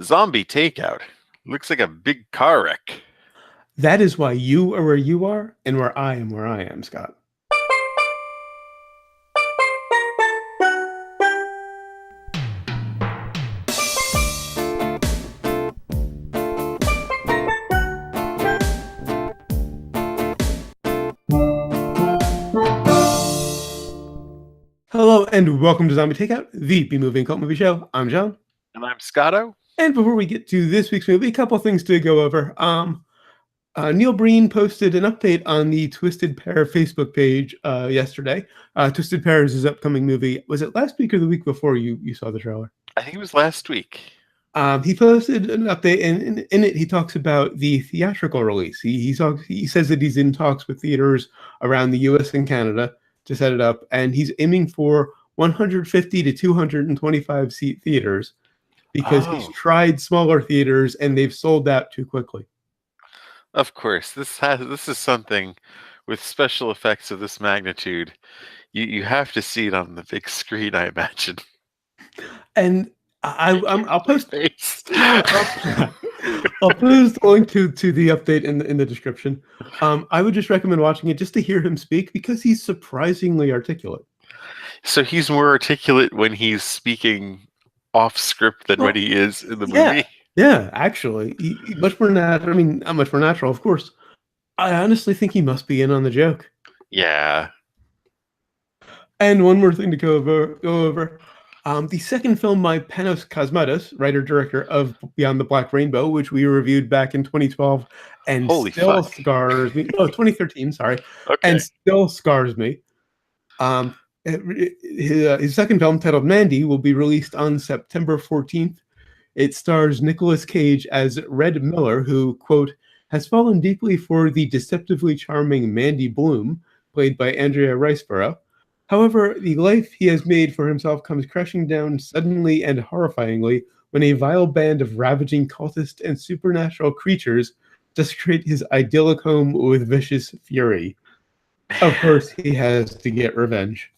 Zombie takeout. Looks like a big car wreck. That is why you are where you are and where I am, Scott. Hello and welcome to Zombie Takeout, the B-movie and cult movie show. I'm John. And I'm Scotto. And before we get to this week's movie, a couple things to go over. Neil Breen posted an update on the Twisted Pair Facebook page yesterday. Twisted Pair is his upcoming movie. Was it last week or the week before you saw the trailer? I think it was last week. He posted an update, and in it he talks about the theatrical release. He says that he's in talks with theaters around the U.S. and Canada to set it up, and he's aiming for 150 to 225 seat theaters because he's tried smaller theaters and they've sold out too quickly. Of course, this is something with special effects of this magnitude. You have to see it on the big screen, I imagine. And I'll post I'll post a link to the update in the description. I would just recommend watching it just to hear him speak because he's surprisingly articulate. So he's more articulate when he's speaking off script than when he is in the movie. Yeah, actually, much more natural. I mean, not much more natural, of course. I honestly think he must be in on the joke. Yeah. And one more thing to go over. The second film by Panos Cosmatos, writer-director of Beyond the Black Rainbow, which we reviewed back in 2012, and scars me. Oh, 2013, sorry. Okay. And still scars me. His second film, titled Mandy, will be released on September 14th. It stars Nicolas Cage as Red Miller, who, quote, has fallen deeply for the deceptively charming Mandy Bloom, played by Andrea Riseborough. However, the life he has made for himself comes crashing down suddenly and horrifyingly when a vile band of ravaging cultists and supernatural creatures desecrate his idyllic home with vicious fury. Of course, he has to get revenge.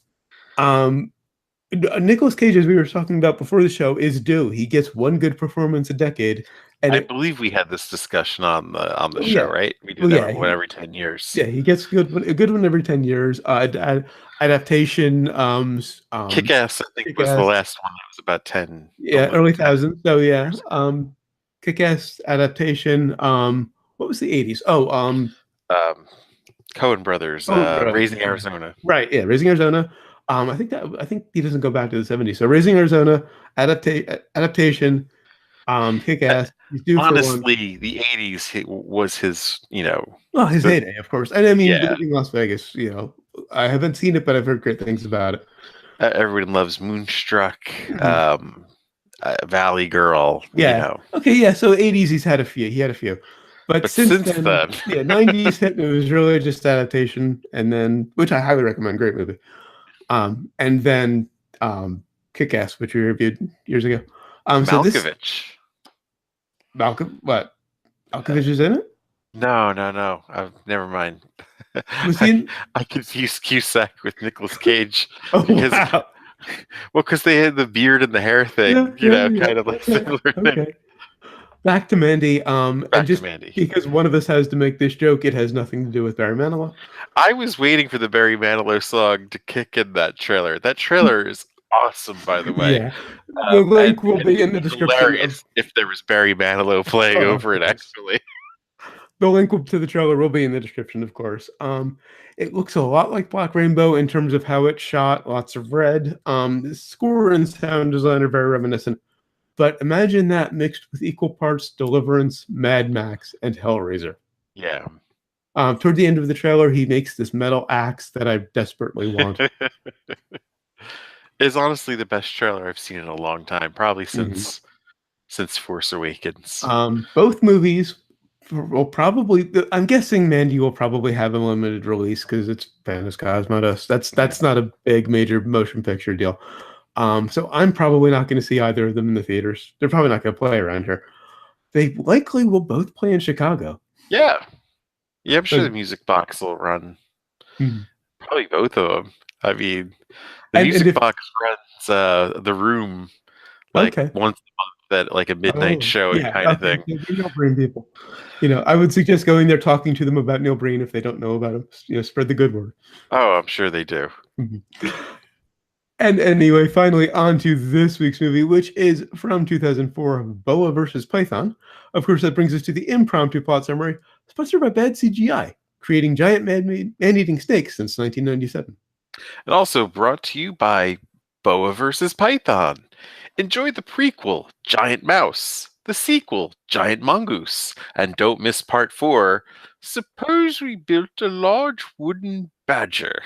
Nicolas Cage, as we were talking about before the show, is due. He gets one good performance a decade. And I believe we had this discussion on the show, right? We do that one every 10 years. Yeah, he gets a good one every 10 years. Adaptation. Kick-Ass, I think, was the last one that was about 10. Yeah, early 2000s. So yeah, Kick-Ass adaptation. What was the 80s? Coen Brothers, Raising Arizona. Right. Yeah, Raising Arizona. I think he doesn't go back to the 70s. So Raising Arizona, adaptation, Kick-Ass. Honestly, the 80s was his, his heyday, of course. And I mean, in Las Vegas, I haven't seen it, but I've heard great things about it. Everyone loves Moonstruck, Valley Girl. Yeah. Okay. Yeah. So 80s, he had a few. But since then, 90s hit. It was really just adaptation, and then, which I highly recommend, great movie. And then Kick-Ass, which we reviewed years ago. Malkovich. What? Malkovich is in it? No. Never mind. Was he in? I confused Cusack with Nicolas Cage. Wow. Because they had the beard and the hair thing, kind of like similar thing. Back to Mandy. Mandy. Because one of us has to make this joke, it has nothing to do with Barry Manilow. I was waiting for the Barry Manilow song to kick in that trailer. That trailer is awesome, by the way. Yeah. The link will be in the description. If there was Barry Manilow playing over it, actually. The link to the trailer will be in the description, of course. It looks a lot like Black Rainbow in terms of how it's shot. Lots of red. The score and sound design are very reminiscent. But imagine that mixed with equal parts Deliverance, Mad Max, and Hellraiser. Yeah. Toward the end of the trailer, he makes this metal axe that I desperately want. It's honestly the best trailer I've seen in a long time, probably since Force Awakens. Both movies will probably. I'm guessing Mandy will probably have a limited release because it's Panos Cosmatos. That's not a big major motion picture deal. So I'm probably not going to see either of them in the theaters. They're probably not going to play around here. They likely will both play in Chicago. Yeah, I'm sure the Music Box will run. Probably both of them. I mean, the Music Box runs The Room once a month that like a midnight Oh, showing yeah. kind of Okay. thing. So the Neil Breen people. I would suggest going there, talking to them about Neil Breen if they don't know about him. Spread the good word. Oh, I'm sure they do. Mhm. And anyway, finally, on to this week's movie, which is from 2004, Boa versus Python. Of course, that brings us to the impromptu plot summary, sponsored by Bad CGI, creating giant man-eating snakes since 1997. And also brought to you by Boa versus Python. Enjoy the prequel, Giant Mouse, the sequel, Giant Mongoose, and don't miss part 4, Suppose we built a large wooden badger.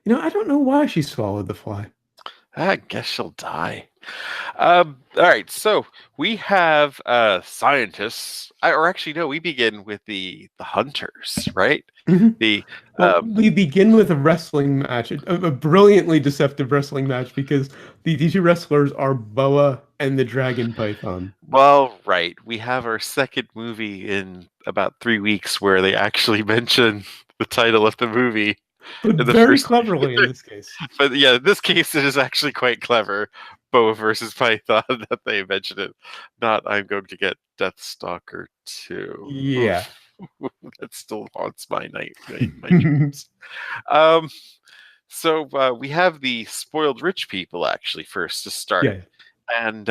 I don't know why she swallowed the fly. I guess she'll die. All right, so we have scientists, or actually, no, we begin with the hunters, right? Mhm. The Well, um, we begin with a wrestling match, a brilliantly deceptive wrestling match, because the two wrestlers are Boa and the Dragon Python. Well, right. We have our second movie in about 3 weeks where they actually mention the title of the movie But in the very first. cleverly in this case. But yeah, in this case, it is actually quite clever. Boa versus Python that they mention it. Not I'm going to get Deathstalker 2. Yeah. Oof. That still haunts my my dreams. Um, so we have the spoiled rich people actually first to start, Yeah. and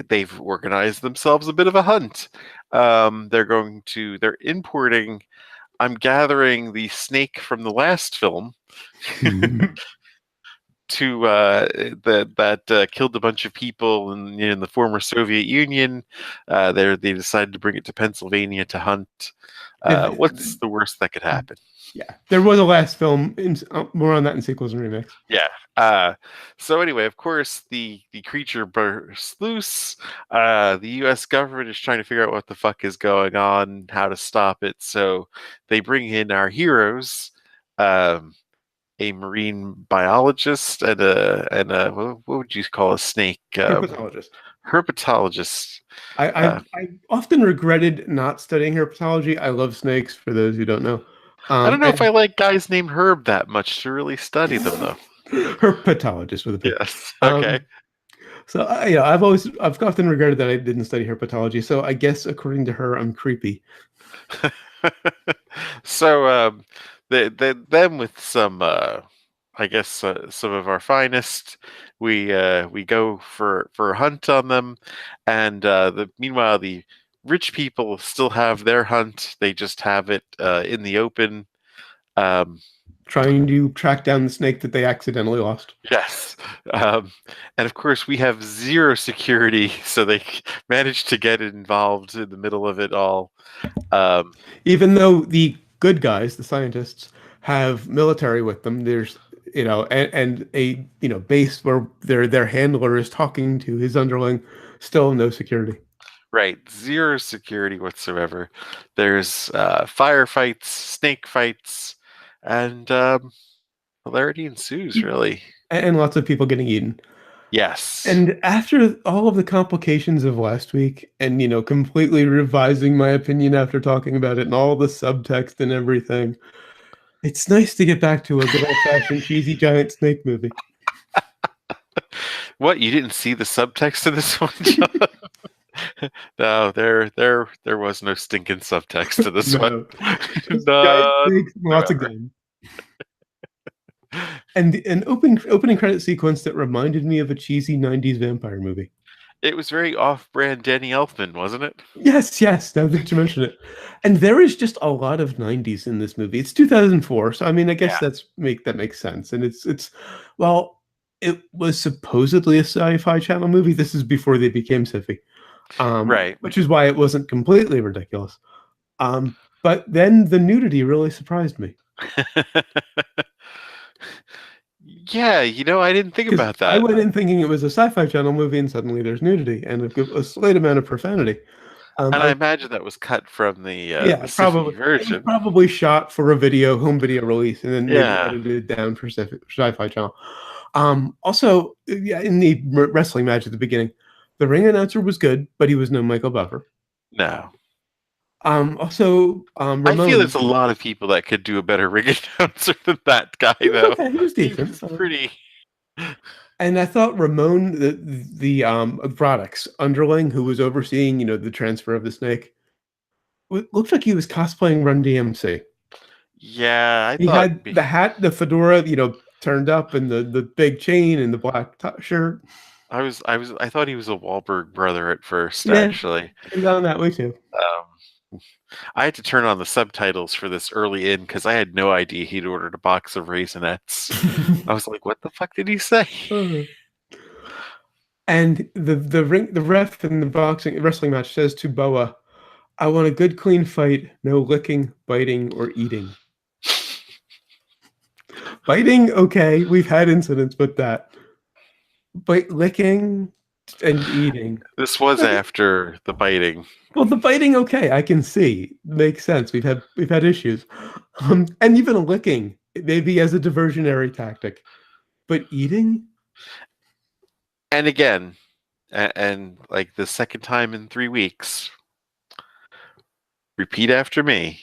they've organized themselves a bit of a hunt. They're importing. I'm gathering the snake from the last film to that killed a bunch of people in the former Soviet Union. They decided to bring it to Pennsylvania to hunt. What's the worst that could happen? Yeah. There was a last film, more on that in sequels and remakes. Yeah. So anyway, of course, the creature bursts loose. The U.S. government is trying to figure out what the fuck is going on, how to stop it. So they bring in our heroes, um, a marine biologist and a what would you call a snake? Herpetologist. Herpetologist. I often regretted not studying herpetology. I love snakes, for those who don't know. I don't know if I And like guys named Herb that much to really study them, though. herpetologist with a P. Yes. Okay. Um, so I've often regretted that I didn't study herpetology. So I guess according to her, I'm creepy. So them with some I guess some of our finest, we go for a hunt on them, and meanwhile the rich people still have their hunt. They just have it in the open. Um, Trying to track down the snake that they accidentally lost. yes, um, and of course we have zero security, so they manage to get involved in the middle of it all. Um, Even though the good guys, the scientists, have military with them, there's and a base where their handler is talking to his underling, still no security. Right, zero security whatsoever. There's firefights, snake fights, and hilarity ensues, really. And lots of people getting eaten. Yes. And after all of the complications of last week, and completely revising my opinion after talking about it, and all the subtext and everything, it's nice to get back to a good old-fashioned cheesy giant snake movie. What, you didn't see the subtext to this one, John? No, there was no stinking subtext to this one. No, just giant None snakes and lots of whatsoever. guns. And an opening credit sequence that reminded me of a cheesy 90s vampire movie. It was very off-brand Danny Elfman, wasn't it? Yes, yes, now that you mention it. And there is just a lot of 90s in this movie. It's 2004, so I mean, I guess Yeah, that makes sense. And well, it was supposedly a sci-fi channel movie. This is before they became sci-fi. right. Which is why it wasn't completely ridiculous. But then the nudity really surprised me. Yeah, I didn't think Because about I that. went in thinking it was a sci-fi channel movie, and suddenly there's nudity and a slight amount of profanity. And I I imagine that was cut from the Yeah, Siffy probably it was version. probably shot for a home video release, and then maybe Yeah. edited down for sci-fi channel. Also, yeah, in the wrestling match at the beginning, the ring announcer was good, but he was no Michael Buffer. No. Also, I feel Ramon. there's a lot of people that could do a better ring announcer than that guy, He was though. okay. He was He decent. was pretty. And I thought Ramon, the Broddock's underling who was overseeing, the transfer of the snake, looked like he was cosplaying Run DMC. Yeah, I He thought had the hat, the fedora, turned up, and the big chain and the black shirt. I thought he was a Wahlberg brother at first, Yeah, actually. could have gone that way too. I had to turn on the subtitles for this early in because I had no idea he'd ordered a box of Raisinets. I was like, "What the fuck did he say?" Uh, and the ref in the boxing wrestling match says to Boa, "I want a good clean fight, no licking, biting, or eating." Biting, okay, we've had incidents with that. But licking and eating, This was okay. after the biting. Well, the biting, okay, I can see, makes sense. We've had issues, and even licking, maybe as a diversionary tactic, but eating. And again, and like the second time in 3 weeks, repeat after me.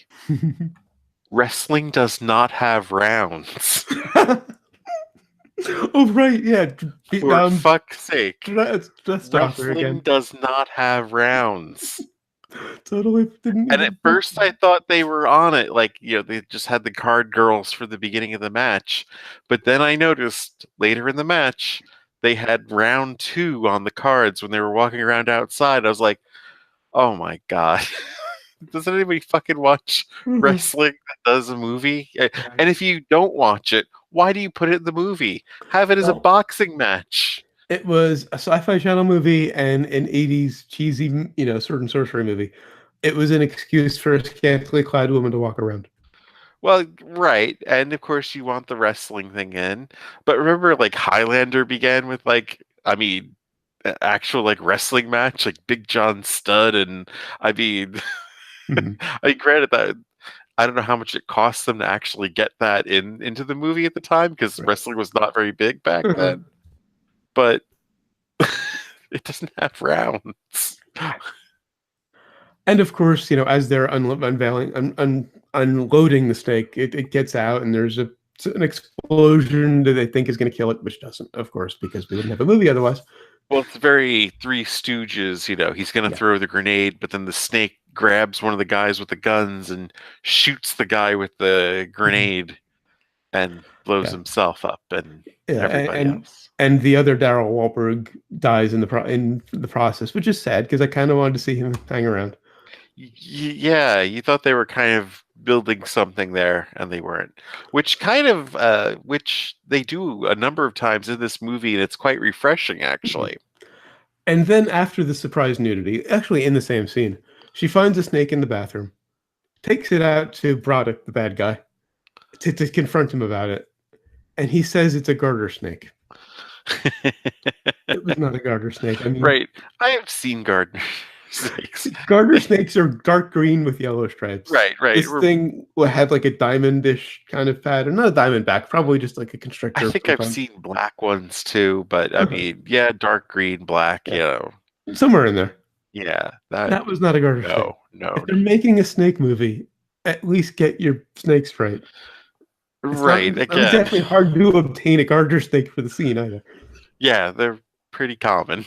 Wrestling does not have rounds. Oh right, yeah, beat For down fuck's sake. dress doctor Wrestling again. does not have rounds. Totally didn't And at even think. first I thought they were on it, like, they just had the card girls for the beginning of the match. But then I noticed later in the match, they had round 2 on the cards when they were walking around outside. I was like, oh my God. Does anybody fucking watch wrestling that does a movie? Yeah. And if you don't watch it, why do you put it in the movie? Have it as a Well, boxing match. it was a Sci-Fi Channel movie and an '80s cheesy, sword and sorcery movie. It was an excuse for a scantily clad woman to walk around. Well, right. And of course you want the wrestling thing in. But remember like Highlander began with like actual like wrestling match, like Big John Studd and I mean Mhm. I granted that I don't know how much it cost them to actually get that into the movie at the time because Right. wrestling was not very big back then. But it doesn't have rounds. And of course, as they're unveiling, unloading the snake, it gets out, and there's an explosion that they think is going to kill it, which doesn't, of course, because we wouldn't have a movie otherwise. Well, it's very Three Stooges, he's going to Yeah, throw the grenade, but then the snake grabs one of the guys with the guns and shoots the guy with the Mhm. grenade and blows Yeah, himself up and yeah, everybody and else. and the other Daryl Wahlberg dies in the process, which is sad because I kind of wanted to see him hang around. Yeah, you thought they were kind of building something there, and they weren't. Which they do a number of times in this movie, and it's quite refreshing, Mhm. actually. And then after the surprise nudity, actually in the same scene, she finds a snake in the bathroom, takes it out to Broderick, the bad guy, to confront him about it, and he says it's a garter snake. It was not a garter snake. I mean, Right. I have seen gardener snakes. garter snakes are dark green with yellow stripes. Right, right. This thing had like a diamondish kind of pattern, not a diamond back, probably just like a I constrictor of think some I've kind. seen black ones too, but I Uh-huh. mean, yeah, dark green, black, Yeah, somewhere in there. yeah, that That was not a garter snake. no, no, If they're making a snake movie, at least get your snakes right. right, Not again. exactly hard to obtain a garter snake for the scene either. Yeah, they're pretty common.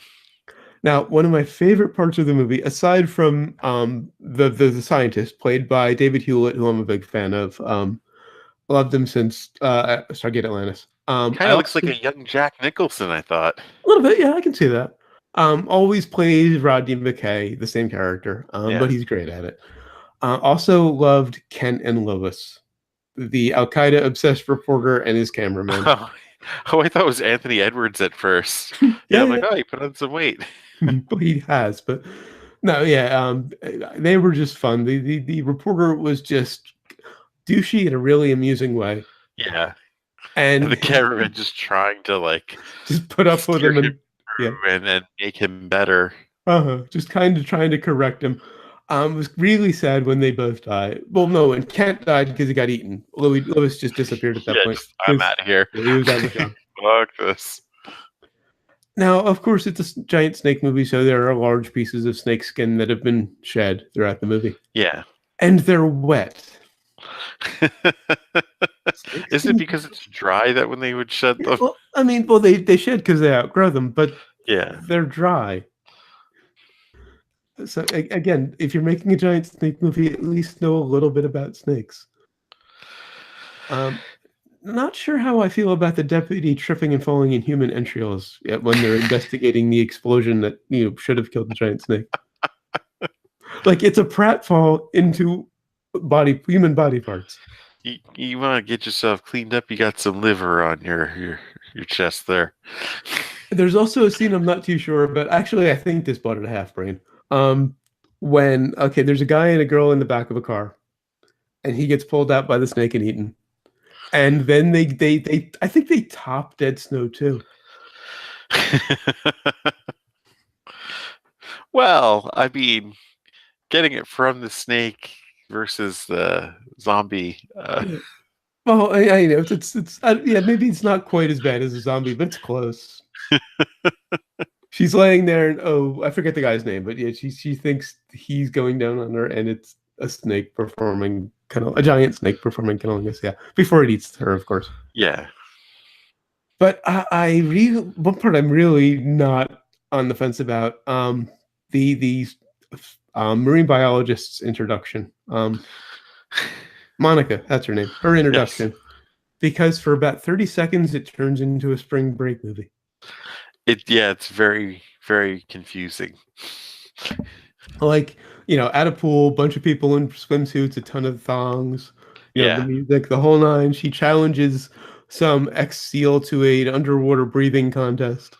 Now, one of my favorite parts of the movie, aside from the scientist played by David Hewlett, who I'm a big fan of, loved him since Stargate Atlantis. I Kind of looks like also a young Jack Nicholson, I thought. a little bit, yeah, I can see that. Always plays Rodney McKay, the same character, but Yeah. he's great at it. Also loved Kent and Lois, the Al Qaeda obsessed reporter and his cameraman. Oh, oh, I thought it was Anthony Edwards at first. Yeah, Yeah, I'm yeah, like, oh, he put on some weight. but he has. But no, yeah, they were just fun. The reporter was just douchey in a really amusing way, Yeah. And and the cameraman just trying to like just put up with steer him him and yeah, through and make him better. just kind of trying to correct him. It was really sad when they both died. Well, no, and Kent died because he got eaten. Lewis just disappeared at that Yeah, point just I'm because out of here. he was out of a job. Fuck this. Now, of course, it's a giant snake movie, so there are large pieces of snake skin that have been shed throughout the movie, Yeah. and they're wet. Snakes Is it can. because it's dry that when they would shed them? Well, I mean, well, they shed because they outgrow them, but Yeah. they're dry. So again, if you're making a giant snake movie, at least know a little bit about snakes. Um, Not sure how I feel about the deputy tripping and falling in human entrails when they're investigating the explosion that should have killed the giant snake. Like it's a pratfall into human body parts. You want to get yourself cleaned up? You got some liver on your chest there. There's also a scene I'm not too sure, but actually I think this bought it a half brain. Um, when okay, there's a guy and a girl in the back of a car, and he gets pulled out by the snake and eaten. And then they I think they top Dead Snow too. Well, I mean, getting it from the snake versus the zombie. Yeah. Well, I know yeah, maybe it's not quite as bad as a zombie, but it's close. She's laying there, and oh, I forget the guy's name, but yeah, she thinks he's going down on her, and it's a snake performing a giant snake performing cunnilingus. Yeah, before it eats her, of course. Yeah. But one part I'm really not on the fence about the marine biologist's introduction. Monica, that's her name. Her Yes. introduction, because for about 30 seconds it turns into a spring break movie. It's very, very confusing. Like, at a pool, bunch of people in swimsuits, a ton of thongs, the Yeah. music, the whole nine. She challenges some ex-SEAL to an underwater breathing contest.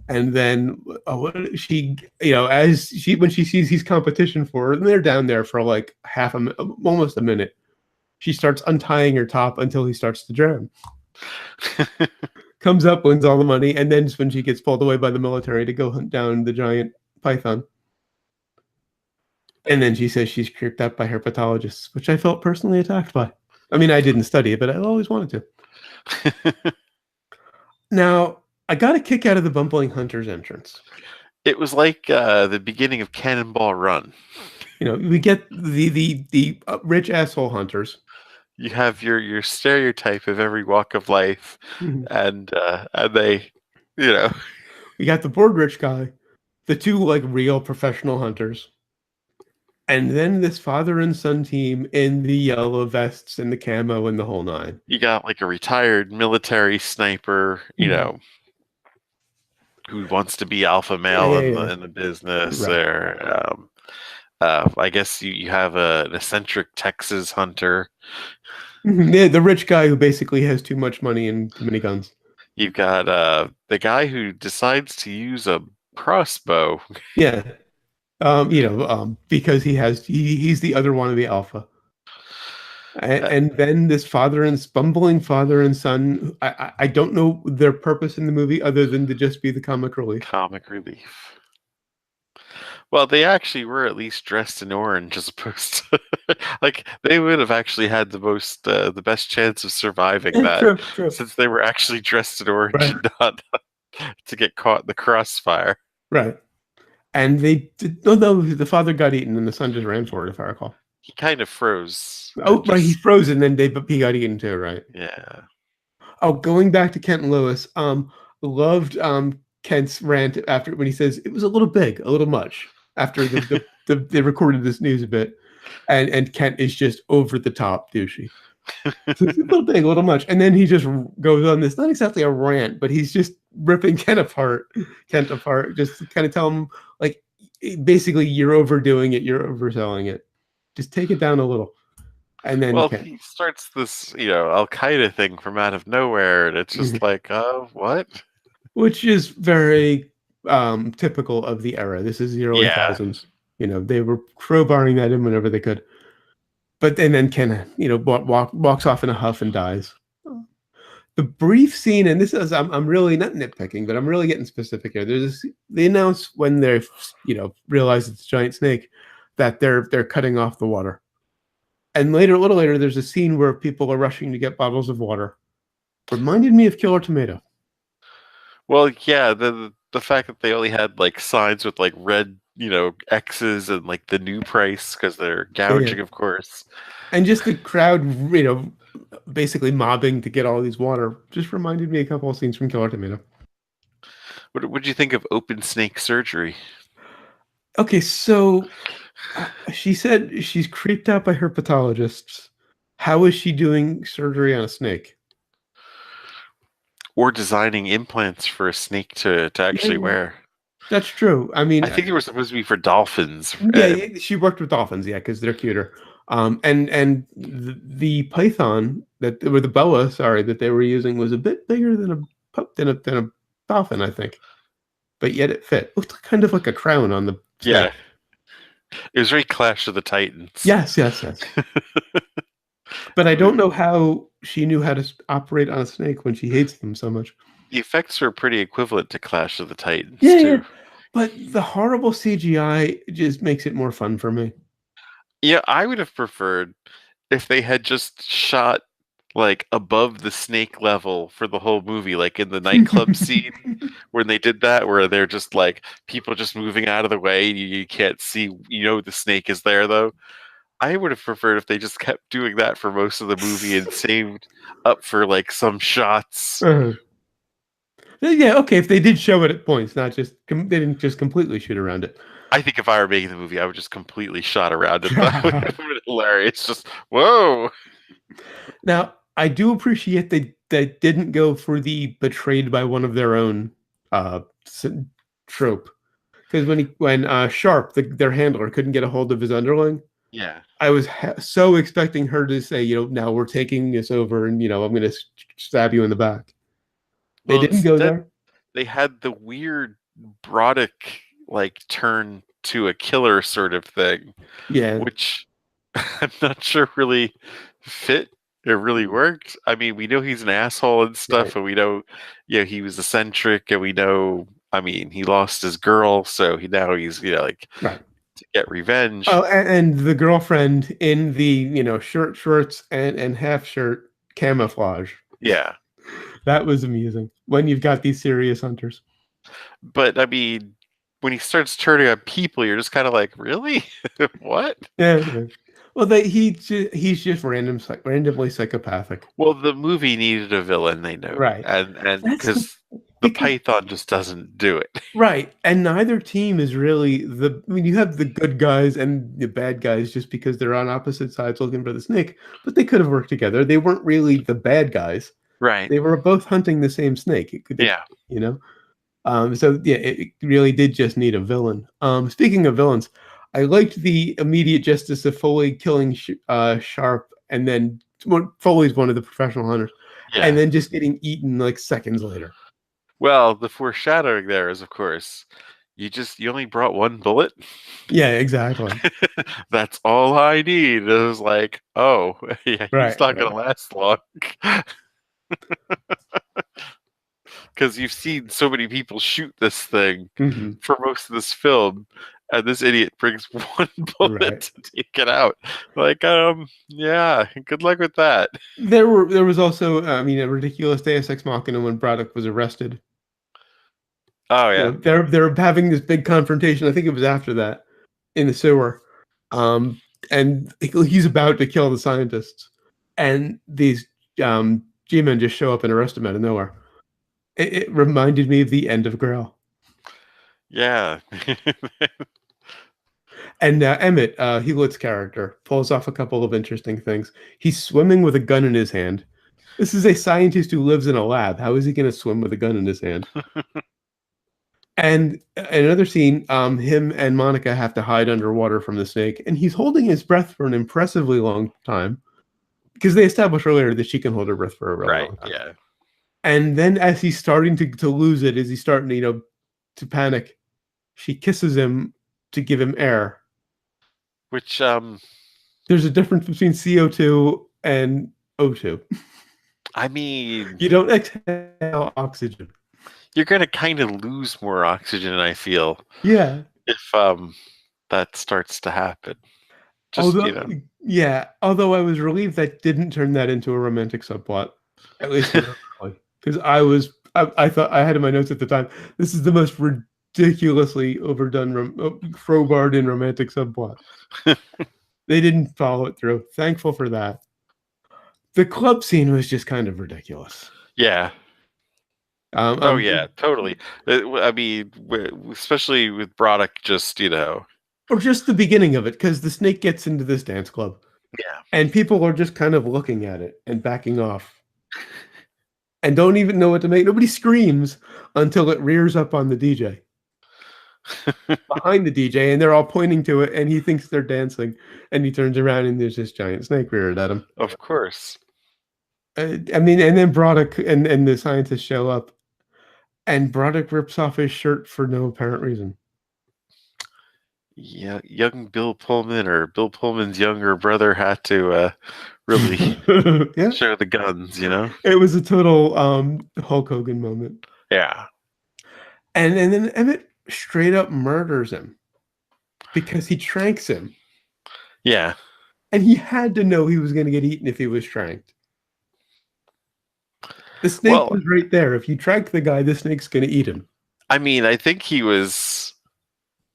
And then she, as she when she sees he's competition for her, and they're down there for like almost a minute, she starts untying her top until he starts to drown. Comes up, wins all the money, and then when she gets pulled away by the military to go hunt down the giant python. And then she says she's creeped out by herpetologists, which I felt personally attacked by. I mean, I didn't study it, but I always wanted to. Now, I got a kick out of the bumbling hunter's entrance. It was like the beginning of Cannonball Run. We get the rich asshole hunters. You have your stereotype of every walk of life, Mhm. and they, you know, We got the bored rich guy, the two like real professional hunters, and then this father and son team in the yellow vests and the camo and the whole nine. you got like a retired military sniper, Mhm. who wants to be alpha Yeah, male yeah, in yeah. the business. Right. Or I guess you have an eccentric Texas hunter. The rich guy who basically has too much money and too many guns. You've got the guy who decides to use a crossbow. Yeah. Because he's the other one of the alpha. uh, And then this bumbling father and son, I don't know their purpose in the movie other than to just be the comic relief. Comic relief. Well, they actually were at least dressed in orange as opposed to like they would have actually had the best chance of surviving Yeah, that true, true. since they were actually dressed in orange Right, and not to get caught in the crossfire. right. And they did, no, the father got eaten and the son just ran for it, if I recall. He kind of froze Oh, and right, he just froze and then he got eaten too, right? yeah. Oh, going back to Kent and Lewis, loved Kent's rant after when he says it was a little big, a little much after they recorded this news a bit, and Kent is just over the top douchey. So it's a little big, a little much, and then he just goes on this not exactly a rant, but he's just ripping Kent apart, just to kind of tell him like basically you're overdoing it, you're overselling it, just take it down a little, and then Well, Kent. he starts this, Al Qaeda thing from out of nowhere, and it's just like, oh, what? Which is very typical of the era. This is the early Yeah. thousands. They were crowbarring that in whenever they could. But then Ken, walks off in a huff and dies. The brief scene, and this is I'm really not nitpicking, but I'm really getting specific here. They announce when they realize it's a giant snake that they're cutting off the water, and a little later, there's a scene where people are rushing to get bottles of water. Reminded me of Killer Tomato. Well, yeah, the fact that they only had like signs with like red, X's and like the new price because they're Yeah, yeah. gouging, of course. And just the crowd, basically mobbing to get all these water just reminded me a couple of scenes from Killer Tomato. What would you think of open snake surgery? Okay, so she said she's creeped out by her pathologists. How is she doing surgery on a snake? Or designing implants for a snake to Yeah, actually yeah, wear? that's true. I mean, I think they were supposed to be for dolphins. yeah, yeah, she worked with dolphins, yeah, because they're cuter. And the python that or the boa, sorry, that they were using was a bit bigger than a dolphin, I think. But yet it fit. Looked kind of like a crown on the snake. Yeah, it was very Clash of the Titans. Yes, yes, yes. But I don't know how she knew how to operate on a snake when she hates them so much. The effects are pretty equivalent to Clash of the Titans Yeah, yeah. too. But the horrible CGI just makes it more fun for me. Yeah, I would have preferred if they had just shot like above the snake level for the whole movie, like in the nightclub scene when they did that, where they're just like people just moving out of the way, you can't see, the snake is there though. I would have preferred if they just kept doing that for most of the movie and saved up for like some shots. Uh-huh. Yeah, okay, if they did show it at points, not just they didn't just completely shoot around it. I think if I were making the movie, I would just completely shot around it. That would have been hilarious. Just whoa. Now, I do appreciate they didn't go for the betrayed by one of their own uh trope. Because when Sharp, their handler, couldn't get a hold of his underling, Yeah. I was so expecting her to say, now we're taking this over, and I'm going to stab you in the back. They Well, didn't go instead there. they had the weird Brodick like turn to a killer sort of thing, Yeah, which I'm not sure really fit. It really worked. I mean, we know he's an asshole and right, stuff, and we know, he was eccentric, and we know. I mean, he lost his girl, so he's like right. to get revenge. Oh, and the girlfriend in the shorts and half shirt camouflage. Yeah, That was amusing when you've got these serious hunters. but I mean, when he starts turning on people, you're just kind of like, really, what? Yeah, yeah. Well, he's just randomly psychopathic. Well, the movie needed a villain, they know, Right. and That's because the because Python just doesn't do it. right, and neither team is really I mean, you have the good guys and the bad guys just because they're on opposite sides looking for the snake, but they could have worked together. They weren't really the bad guys. Right. They were both hunting the same snake. Yeah. You know. So yeah, it really did just need a villain. Speaking of villains, I liked the immediate justice of Foley killing Sharp, and then Foley's one of the professional hunters, and Yeah. then just getting eaten like seconds later. Well, the foreshadowing there is, of course, you only brought one bullet. Yeah, exactly. That's all I need. It was like, oh, yeah, he's Right, not right. gonna last long. Because you've seen so many people shoot this thing Hmm. for most of this film, and this idiot brings one bullet Right. to take it out. Like, yeah, good luck with that. There was also, I mean, a ridiculous Deus Ex Machina when Braddock was arrested. Oh yeah, They're having this big confrontation. I think it was after that in the sewer, um, and he's about to kill the scientists, and these G-men just show up and arrest him out of nowhere. It reminded me of the end of Grail. yeah. And Emmett, Hewlett's character, pulls off a couple of interesting things. He's swimming with a gun in his hand. This is a scientist who lives in a lab. How is he going to swim with a gun in his hand? And in another scene, him and Monica have to hide underwater from the snake, and he's holding his breath for an impressively long time because they established earlier that she can hold her breath for a really Right. long time. Yeah. And then, as he's starting to lose it, as he's starting to panic, she kisses him to give him air. Which There's a difference between CO2 and O2. I mean, You don't exhale oxygen. you're gonna kind of lose more oxygen, I feel, Yeah. if that starts to happen. Just Although, yeah. Although I was relieved that didn't turn that into a romantic subplot, at least because I thought I had in my notes at the time. This is the most ridiculously overdone, crowbarred in romantic subplot. They didn't follow it through. Thankful for that. The club scene was just kind of ridiculous. Yeah. Um, Oh um, yeah, totally. I mean, especially with Broderick, just or just the beginning of it, because the snake gets into this dance club, yeah. and people are just kind of looking at it and backing off, and don't even know what to make. Nobody screams until it rears up on the DJ, behind the DJ, and they're all pointing to it, and he thinks they're dancing, and he turns around and there's this giant snake reared at him. Of course. I mean, and then Broderick and the scientists show up, and Broderick rips off his shirt for no apparent reason. Yeah, young Bill Pullman or Bill Pullman's younger brother had to really Yeah, show the guns. it was a total Hulk Hogan moment. Yeah. And then Emmett straight up murders him because he tranks him. Yeah. And he had to know he was going to get eaten if he was tranked. The snake Well, was right there. If you trank the guy, the snake's going to eat him. I mean, I think he was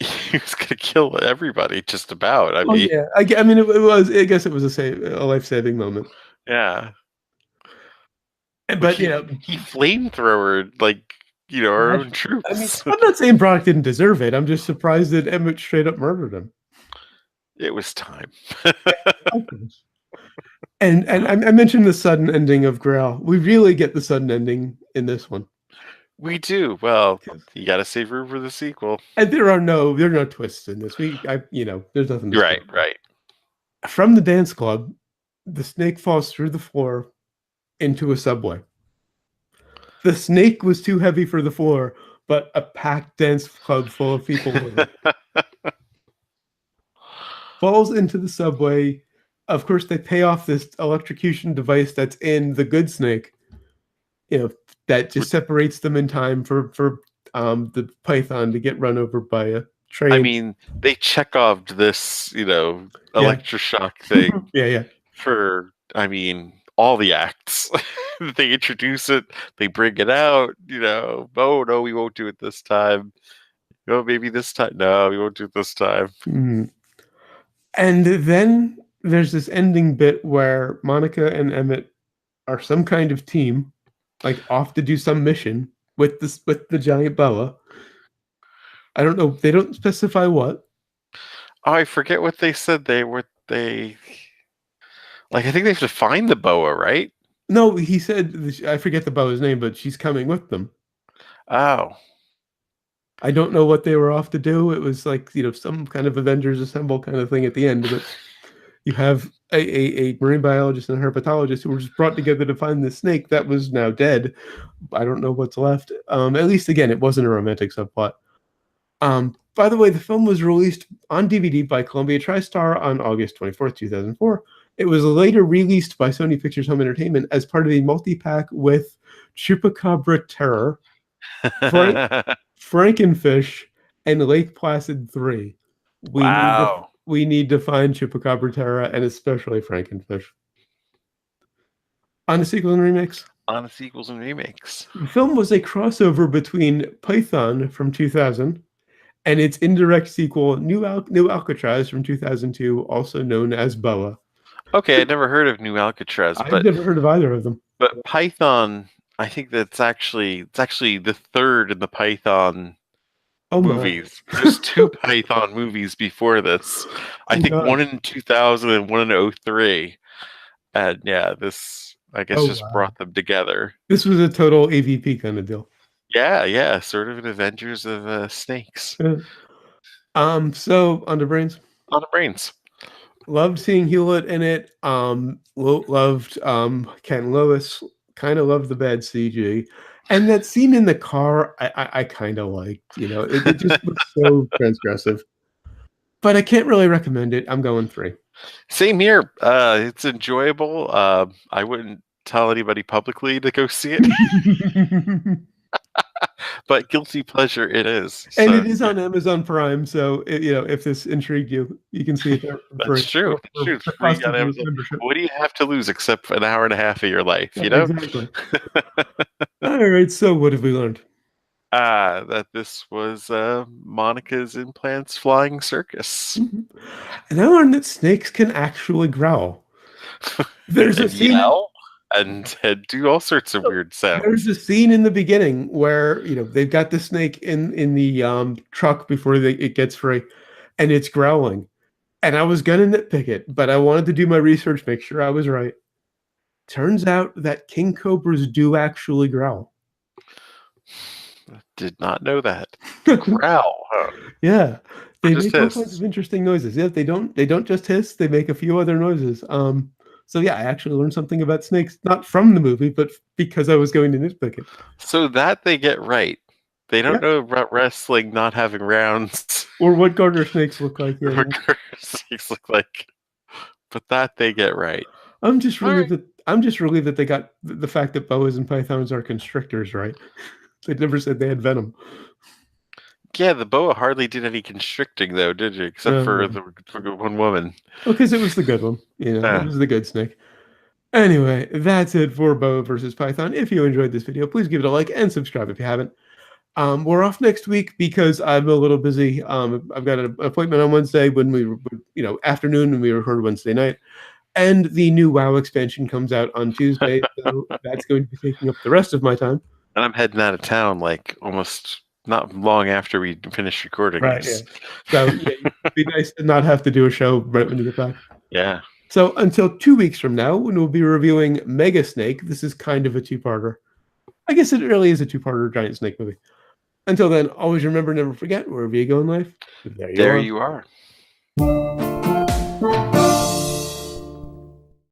he was gonna kill everybody just about. I Oh mean, yeah, I mean it was. I guess it was a life saving moment. yeah. But But he flamethrowered like our own I mean, troops. I'm not saying Brock didn't deserve it. I'm just surprised that Emmett straight up murdered him. It was time. And I mentioned the sudden ending of Grail. We really get the sudden ending in this one. We do. Well, you got to save room for the sequel. And there are no twists in this. There's nothing to Right, spoil. right. From the dance club, the snake falls through the floor into a subway. The snake was too heavy for the floor, but a packed dance club full of people falls into the subway. Of course, they pay off this electrocution device that's in the good snake. That just separates them in time for the python to get run over by a train. I mean, they Chekhoved this, electroshock thing. Yeah. For, I mean, all the acts. They introduce it, they bring it out, oh no, we won't do it this time. Oh, maybe this time. No, we won't do it this time. Mm. And then there's this ending bit where Monica and Emmett are some kind of team, like off to do some mission with the giant boa. I don't know. They don't specify what. Oh, I forget what they said. I think they have to find the boa, right? No, he said, I forget the boa's name, but she's coming with them. Oh. I don't know what they were off to do. It was like, some kind of Avengers Assemble kind of thing at the end. But you have a marine biologist and a herpetologist who were just brought together to find this snake that was now dead. I don't know what's left. At least, again, it wasn't a romantic subplot. By the way, the film was released on DVD by Columbia TriStar on August 24th, 2004. It was later released by Sony Pictures Home Entertainment as part of a multi-pack with Chupacabra Terror, Frankenfish, and Lake Placid 3. Wow. We need to find Chupacabra Terra and especially Frankenfish. On the sequels and remakes? On the sequels and remakes. The film was a crossover between Python from 2000 and its indirect sequel, New Alcatraz from 2002, also known as Boa. Okay, I never heard of New Alcatraz, I've never heard of either of them. But Python, I think it's actually the third in the Python movies. There's two Python movies before this. I think one in 2000 and one in 2003. And yeah, this I guess brought them together. This was a total AVP kind of deal. Yeah, sort of an Avengers of snakes. So on the brains. On the brains. Loved seeing Hewlett in it. Loved Ken Lewis. Kind of loved the bad CG. And that scene in the car, I kind of liked. It just was so transgressive. But I can't really recommend it. I'm going 3. Same here. It's enjoyable. I wouldn't tell anybody publicly to go see it. But guilty pleasure it is. And it is on Amazon Prime, so if this intrigued you, you can see it there. That's true. It's free on Amazon. What do you have to lose except an hour and a half of your life? Exactly. All right. So what have we learned? That this was Monica's Implants Flying Circus. Mm-hmm. And I learned that snakes can actually growl. There's a and scene. yell and do all sorts of weird There's sounds. a scene in the beginning where they've got the snake in the truck before it gets free, and it's growling. And I was gonna nitpick it, but I wanted to do my research, make sure I was right. Turns out that king cobras do actually growl. Did not know that. Growl, huh? Yeah, Or they just make all kinds hiss. of interesting noises. Yeah, they don't just hiss. They make a few other noises. So yeah, I actually learned something about snakes, not from the movie, but because I was going to nitpick it. So that they get right. They Yeah, don't know about wrestling not having rounds or what garter snakes look like. or Yeah, what snakes look like, but that they get right. I'm just All relieved right. that they got the fact that boas and pythons are constrictors right. They never said they had venom. Yeah, the boa hardly did any constricting though, did you? Except for No. the one woman. Well, because it was the good one. It Uh, was the good snake. Anyway, that's it for Boa versus Python. If you enjoyed this video, please give it a like and subscribe if you haven't. We're off next week because I'm a little busy. I've got an appointment on Wednesday when afternoon, when we record Wednesday night. And the new WoW expansion comes out on Tuesday, so that's going to be taking up the rest of my time. and I'm heading out of town like almost not long after we finish recording Right, yeah. this. So yeah, it'd be nice to not have to do a show right when you get back. Yeah. So until 2 weeks from now, when we'll be reviewing Mega Snake, this is kind of a two-parter. I guess it really is a two-parter giant snake movie. Until then, always remember, never forget, wherever you go in life, there you There are. you are.